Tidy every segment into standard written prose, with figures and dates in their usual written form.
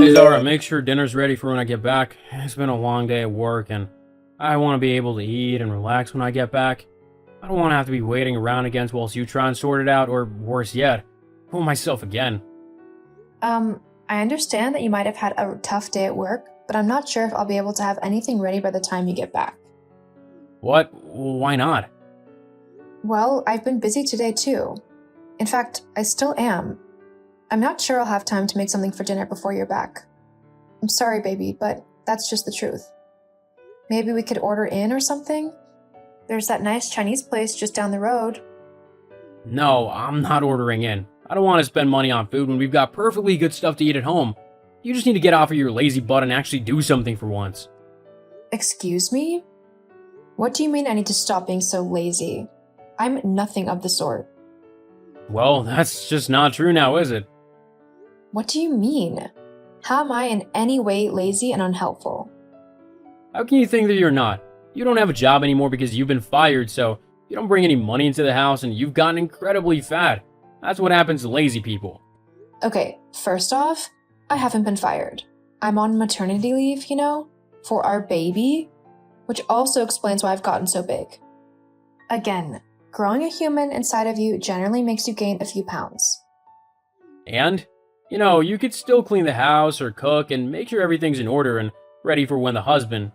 Hey Zara, make sure dinner's ready for when I get back. It's been a long day at work and I want to be able to eat and relax when I get back. I don't want to have to be waiting around again whilst you try and sort it out, or worse yet, pull myself again. I understand that you might have had a tough day at work, but I'm not sure if I'll be able to have anything ready by the time you get back. What? Why not? Well, I've been busy today too. In fact, I still am. I'm not sure I'll have time to make something for dinner before you're back. I'm sorry, baby, but that's just the truth. Maybe we could order in or something? There's that nice Chinese place just down the road. No, I'm not ordering in. I don't want to spend money on food when we've got perfectly good stuff to eat at home. You just need to get off of your lazy butt and actually do something for once. Excuse me? What do you mean I need to stop being so lazy? I'm nothing of the sort. Well, that's just not true now, is it? What do you mean? How am I in any way lazy and unhelpful? How can you think that you're not? You don't have a job anymore because you've been fired, so you don't bring any money into the house and you've gotten incredibly fat. That's what happens to lazy people. Okay, first off, I haven't been fired. I'm on maternity leave, for our baby, which also explains why I've gotten so big. Again, growing a human inside of you generally makes you gain a few pounds. And, you could still clean the house or cook and make sure everything's in order and ready for when the husband,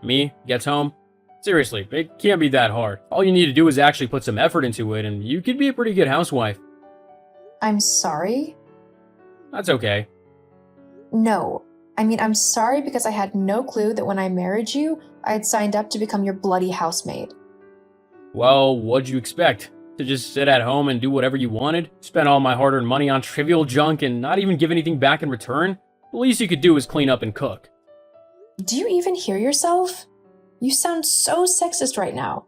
me, gets home. Seriously, it can't be that hard. All you need to do is actually put some effort into it and you could be a pretty good housewife. I'm sorry? That's okay. No. I'm sorry because I had no clue that when I married you, I had signed up to become your bloody housemaid. Well, what'd you expect? To just sit at home and do whatever you wanted? Spend all my hard-earned money on trivial junk and not even give anything back in return? The least you could do is clean up and cook. Do you even hear yourself? You sound so sexist right now.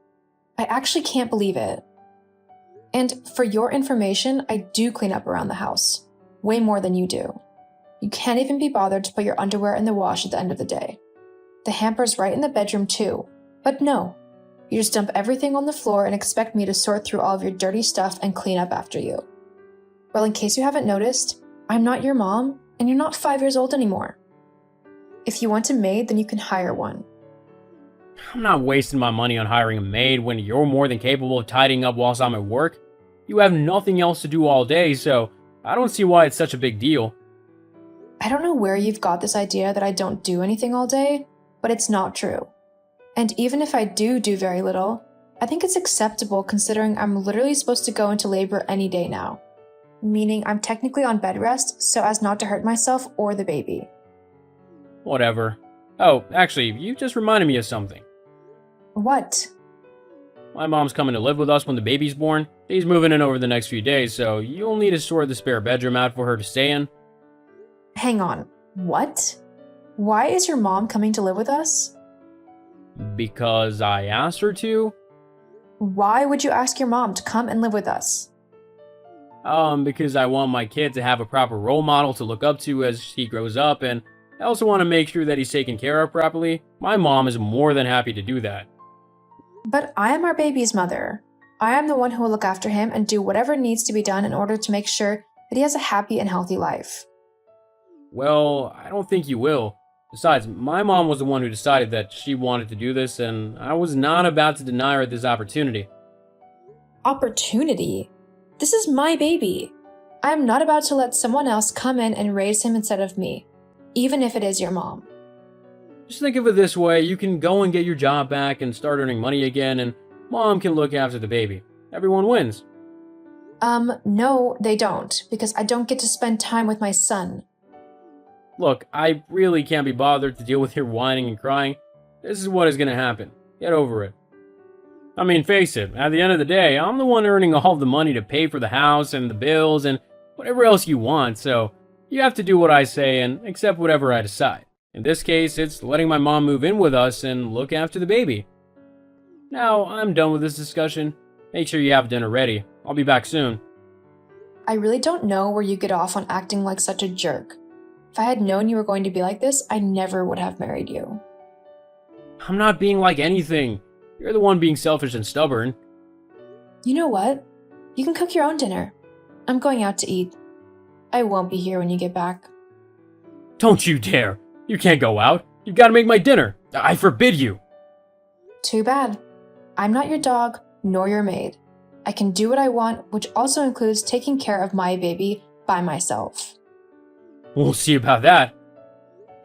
I actually can't believe it. And for your information, I do clean up around the house. Way more than you do. You can't even be bothered to put your underwear in the wash at the end of the day. The hamper's right in the bedroom too. But no. You just dump everything on the floor and expect me to sort through all of your dirty stuff and clean up after you. Well, in case you haven't noticed, I'm not your mom, and you're not 5 years old anymore. If you want a maid, then you can hire one. I'm not wasting my money on hiring a maid when you're more than capable of tidying up whilst I'm at work. You have nothing else to do all day, so I don't see why it's such a big deal. I don't know where you've got this idea that I don't do anything all day, but it's not true. And even if I do very little, I think it's acceptable considering I'm literally supposed to go into labor any day now. Meaning I'm technically on bed rest so as not to hurt myself or the baby. Whatever. Oh, actually, you just reminded me of something. What? My mom's coming to live with us when the baby's born. She's moving in over the next few days, so you'll need to sort the spare bedroom out for her to stay in. Hang on. What? Why is your mom coming to live with us? Because I asked her to? Why would you ask your mom to come and live with us? Because I want my kid to have a proper role model to look up to as he grows up, and I also want to make sure that he's taken care of properly. My mom is more than happy to do that. But I am our baby's mother. I am the one who will look after him and do whatever needs to be done in order to make sure that he has a happy and healthy life. Well, I don't think you will. Besides, my mom was the one who decided that she wanted to do this, and I was not about to deny her this opportunity. Opportunity? This is my baby. I am not about to let someone else come in and raise him instead of me, even if it is your mom. Just think of it this way, you can go and get your job back and start earning money again, and mom can look after the baby. Everyone wins. No, they don't, because I don't get to spend time with my son. Look, I really can't be bothered to deal with your whining and crying. This is what is going to happen. Get over it. I mean, face it, at the end of the day, I'm the one earning all the money to pay for the house and the bills and whatever else you want, so you have to do what I say and accept whatever I decide. In this case, it's letting my mom move in with us and look after the baby. Now, I'm done with this discussion. Make sure you have dinner ready. I'll be back soon. I really don't know where you get off on acting like such a jerk. If I had known you were going to be like this, I never would have married you. I'm not being like anything. You're the one being selfish and stubborn. You know what? You can cook your own dinner. I'm going out to eat. I won't be here when you get back. Don't you dare! You can't go out. You've got to make my dinner. I forbid you. Too bad. I'm not your dog, nor your maid. I can do what I want, which also includes taking care of my baby by myself. We'll see about that.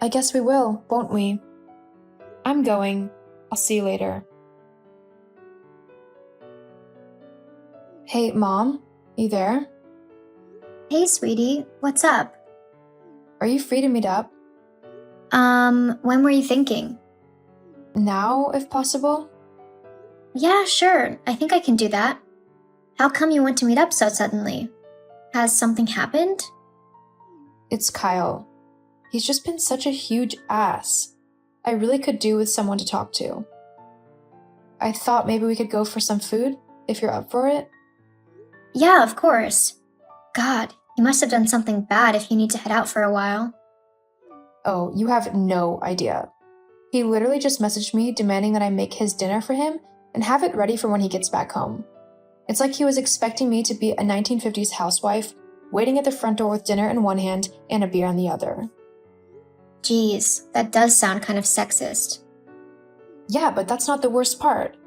I guess we will, won't we? I'm going. I'll see you later. Hey, Mom? You there? Hey, sweetie, what's up? Are you free to meet up? When were you thinking? Now, if possible? Yeah, sure, I think I can do that. How come you want to meet up so suddenly? Has something happened? It's Kyle. He's just been such a huge ass. I really could do with someone to talk to. I thought maybe we could go for some food, if you're up for it. Yeah, of course. God, you must have done something bad if you need to head out for a while. Oh, you have no idea. He literally just messaged me demanding that I make his dinner for him and have it ready for when he gets back home. It's like he was expecting me to be a 1950s housewife, waiting at the front door with dinner in one hand and a beer in the other. Geez, that does sound kind of sexist. Yeah, but that's not the worst part.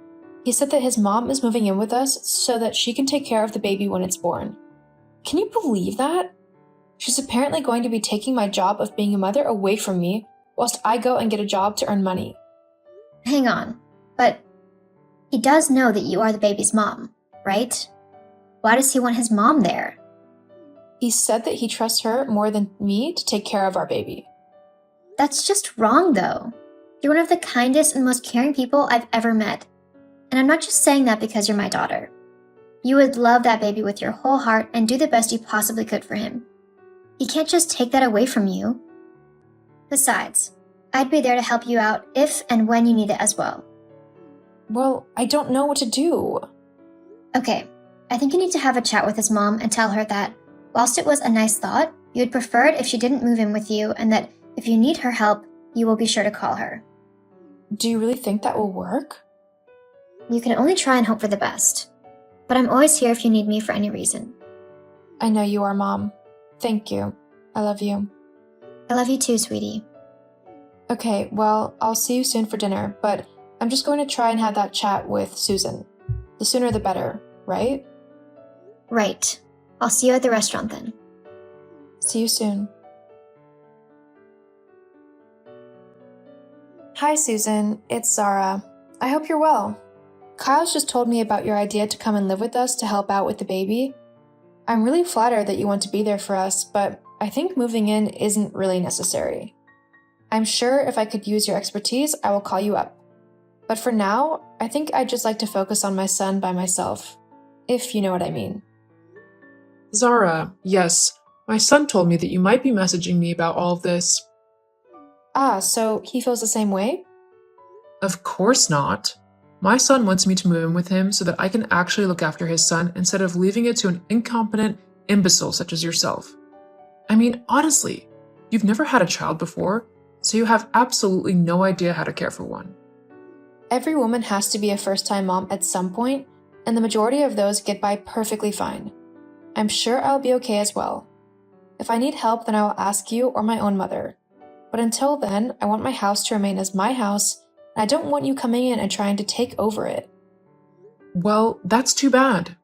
He said that his mom is moving in with us so that she can take care of the baby when it's born. Can you believe that? She's apparently going to be taking my job of being a mother away from me whilst I go and get a job to earn money. Hang on, but he does know that you are the baby's mom, right? Why does he want his mom there? He said that he trusts her more than me to take care of our baby. That's just wrong, though. You're one of the kindest and most caring people I've ever met. And I'm not just saying that because you're my daughter. You would love that baby with your whole heart and do the best you possibly could for him. He can't just take that away from you. Besides, I'd be there to help you out if and when you need it as well. Well, I don't know what to do. Okay, I think you need to have a chat with his mom and tell her that, whilst it was a nice thought, you'd prefer it if she didn't move in with you and that if you need her help, you will be sure to call her. Do you really think that will work? You can only try and hope for the best. But I'm always here if you need me for any reason. I know you are, Mom. Thank you. I love you. I love you too, sweetie. Okay, well, I'll see you soon for dinner, but I'm just going to try and have that chat with Susan. The sooner the better, right? Right. I'll see you at the restaurant then. See you soon. Hi, Susan. It's Zara. I hope you're well. Kyle's just told me about your idea to come and live with us to help out with the baby. I'm really flattered that you want to be there for us, but I think moving in isn't really necessary. I'm sure if I could use your expertise, I will call you up. But for now, I think I'd just like to focus on my son by myself, if you know what I mean. Zara, yes, my son told me that you might be messaging me about all of this. Ah, so he feels the same way? Of course not. My son wants me to move in with him so that I can actually look after his son instead of leaving it to an incompetent imbecile such as yourself. I mean, honestly, you've never had a child before, so you have absolutely no idea how to care for one. Every woman has to be a first-time mom at some point, and the majority of those get by perfectly fine. I'm sure I'll be okay as well. If I need help, then I will ask you or my own mother. But until then, I want my house to remain as my house, and I don't want you coming in and trying to take over it. Well, that's too bad.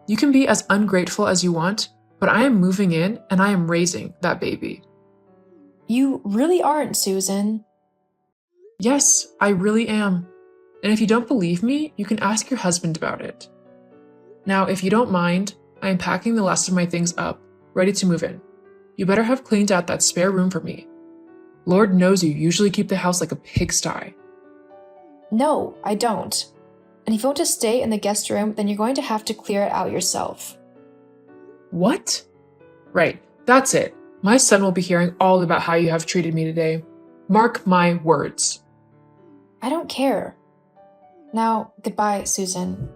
You can be as ungrateful as you want, but I am moving in and I am raising that baby. You really aren't, Susan. Yes, I really am. And if you don't believe me, you can ask your husband about it. Now, if you don't mind, I am packing the last of my things up, ready to move in. You better have cleaned out that spare room for me. Lord knows you usually keep the house like a pigsty. No, I don't. And if you want to stay in the guest room, then you're going to have to clear it out yourself. What? Right, that's it. My son will be hearing all about how you have treated me today. Mark my words. I don't care. Now, goodbye, Susan.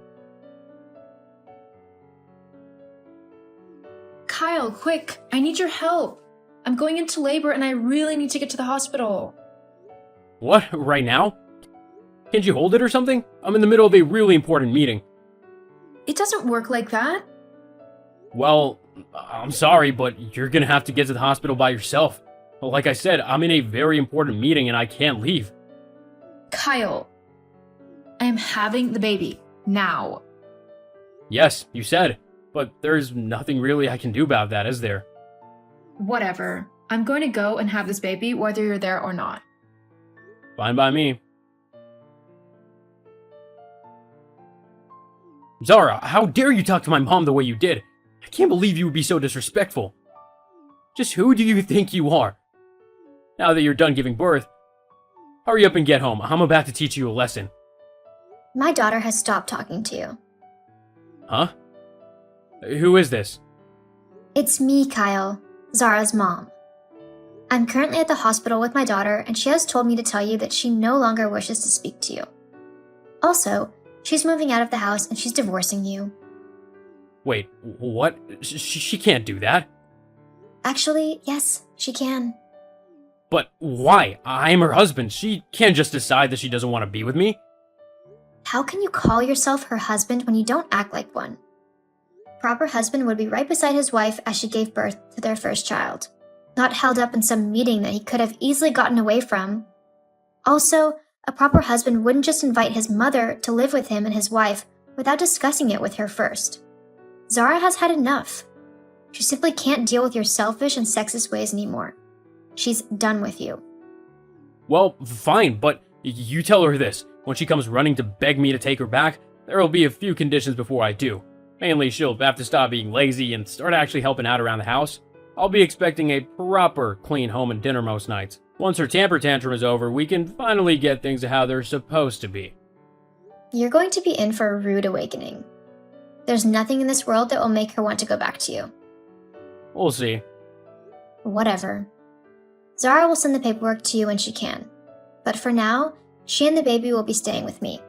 Kyle, quick! I need your help! I'm going into labor and I really need to get to the hospital. What? Right now? Can't you hold it or something? I'm in the middle of a really important meeting. It doesn't work like that. Well, I'm sorry, but you're gonna have to get to the hospital by yourself. Like I said, I'm in a very important meeting and I can't leave. Kyle, I am having the baby now. Yes, you said, but there's nothing really I can do about that, is there? Whatever. I'm going to go and have this baby whether you're there or not. Fine by me. Zara, how dare you talk to my mom the way you did? I can't believe you would be so disrespectful. Just who do you think you are? Now that you're done giving birth, hurry up and get home. I'm about to teach you a lesson. My daughter has stopped talking to you. Huh? Who is this? It's me, Kyle, Zara's mom. I'm currently at the hospital with my daughter, and she has told me to tell you that she no longer wishes to speak to you. Also, she's moving out of the house and she's divorcing you. Wait, what? She can't do that. Actually, yes, she can. But why? I'm her husband. She can't just decide that she doesn't want to be with me. How can you call yourself her husband when you don't act like one? Proper husband would be right beside his wife as she gave birth to their first child, not held up in some meeting that he could have easily gotten away from. Also, a proper husband wouldn't just invite his mother to live with him and his wife without discussing it with her first. Zara has had enough. She simply can't deal with your selfish and sexist ways anymore. She's done with you. Well, fine, but you tell her this. When she comes running to beg me to take her back, there will be a few conditions before I do. Mainly, she'll have to stop being lazy and start actually helping out around the house. I'll be expecting a proper clean home and dinner most nights. Once her temper tantrum is over, we can finally get things to how they're supposed to be. You're going to be in for a rude awakening. There's nothing in this world that will make her want to go back to you. We'll see. Whatever. Zara will send the paperwork to you when she can. But for now, she and the baby will be staying with me.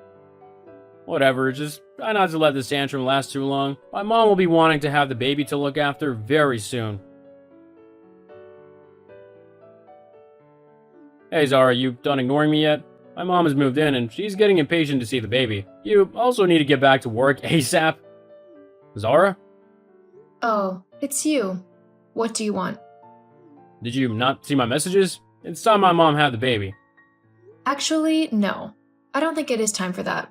Whatever, just try not to let this tantrum last too long. My mom will be wanting to have the baby to look after very soon. Hey Zara, you done ignoring me yet? My mom has moved in and she's getting impatient to see the baby. You also need to get back to work ASAP. Zara? Oh, it's you. What do you want? Did you not see my messages? It's time my mom had the baby. Actually, no. I don't think it is time for that.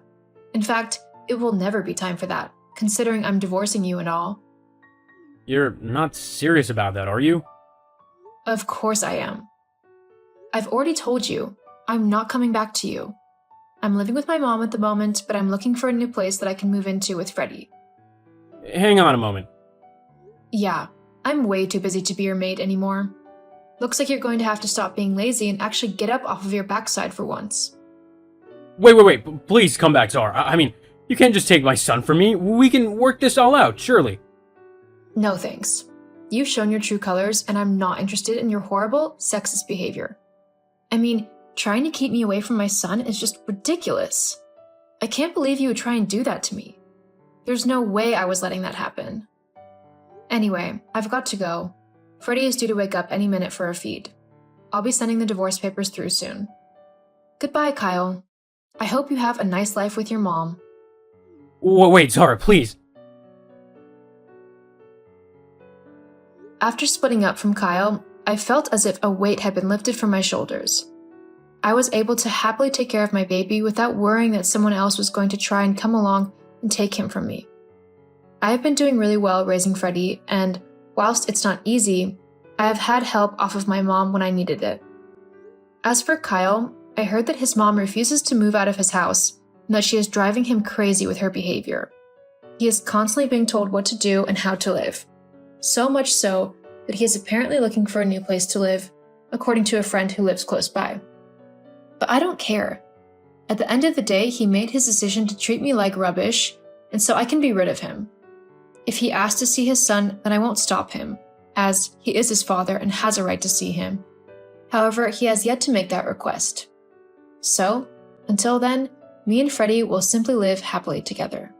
In fact, it will never be time for that, considering I'm divorcing you and all. You're not serious about that, are you? Of course I am. I've already told you, I'm not coming back to you. I'm living with my mom at the moment, but I'm looking for a new place that I can move into with Freddie. Hang on a moment. Yeah, I'm way too busy to be your maid anymore. Looks like you're going to have to stop being lazy and actually get up off of your backside for once. Wait, please come back, Zara. I mean, you can't just take my son from me. We can work this all out, surely. No thanks. You've shown your true colors, and I'm not interested in your horrible, sexist behavior. I mean, trying to keep me away from my son is just ridiculous. I can't believe you would try and do that to me. There's no way I was letting that happen. Anyway, I've got to go. Freddie is due to wake up any minute for a feed. I'll be sending the divorce papers through soon. Goodbye, Kyle. I hope you have a nice life with your mom. Wait, Zara, please. After splitting up from Kyle, I felt as if a weight had been lifted from my shoulders. I was able to happily take care of my baby without worrying that someone else was going to try and come along and take him from me. I have been doing really well raising Freddie, and whilst it's not easy, I have had help off of my mom when I needed it. As for Kyle, I heard that his mom refuses to move out of his house and that she is driving him crazy with her behavior. He is constantly being told what to do and how to live. So much so that he is apparently looking for a new place to live, according to a friend who lives close by. But I don't care. At the end of the day, he made his decision to treat me like rubbish, and so I can be rid of him. If he asks to see his son, then I won't stop him, as he is his father and has a right to see him. However, he has yet to make that request. So, until then, me and Freddie will simply live happily together.